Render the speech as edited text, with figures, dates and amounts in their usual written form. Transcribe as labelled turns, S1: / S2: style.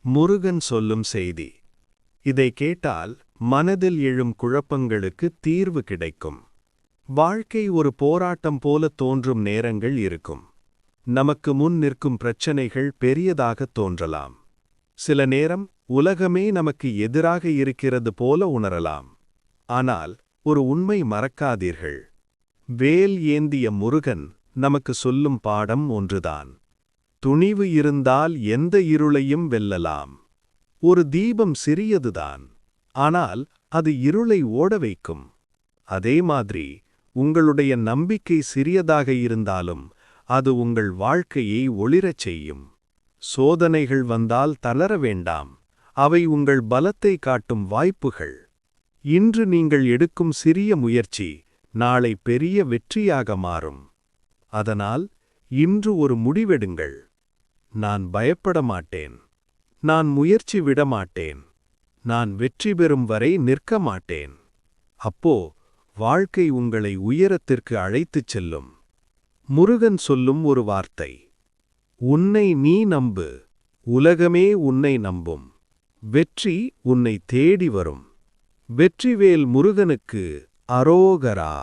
S1: முருகன் சொல்லும் செய்தி. இதை கேட்டால் மனதில் எழும் குழப்பங்களுக்கு தீர்வு கிடைக்கும். வாழ்க்கை ஒரு போராட்டம் போல தோன்றும் நேரங்கள் இருக்கும். நமக்கு முன் நிற்கும் பிரச்சனைகள் பெரியதாக தோன்றலாம். சில நேரம் உலகமே நமக்கு எதிராக இருக்கிறது போல உணரலாம். ஆனால் ஒரு உண்மை மறக்காதீர்கள். வேல் ஏந்திய முருகன் நமக்கு சொல்லும் பாடம் ஒன்றுதான். துணிவு இருந்தால் எந்த இருளையும் வெல்லலாம். ஒரு தீபம் சிறியதுதான், ஆனால் அது இருளை ஓட வைக்கும். அதே மாதிரி உங்களுடைய நம்பிக்கை சிறியதாக இருந்தாலும் அது உங்கள் வாழ்க்கையை ஒளிரச் செய்யும். சோதனைகள் வந்தால் தளர வேண்டாம். அவை உங்கள் பலத்தை காட்டும் வாய்ப்புகள். இன்று நீங்கள் எடுக்கும் சிறிய முயற்சி நாளை பெரிய வெற்றியாக மாறும். அதனால் இன்று ஒரு முடிவெடுங்கள். நான் பயப்பட மாட்டேன். நான் முயற்சி விட மாட்டேன். நான் வெற்றி பெறும் வரை நிற்க மாட்டேன். அப்போ வாழ்க்கை உங்களை உயரத்திற்கு அழைத்துச் செல்லும். முருகன் சொல்லும் ஒரு வார்த்தை. உன்னை நீ நம்பு, உலகமே உன்னை நம்பும். வெற்றி உன்னை தேடி வரும். வெற்றிவேல் முருகனுக்கு அரோகரா.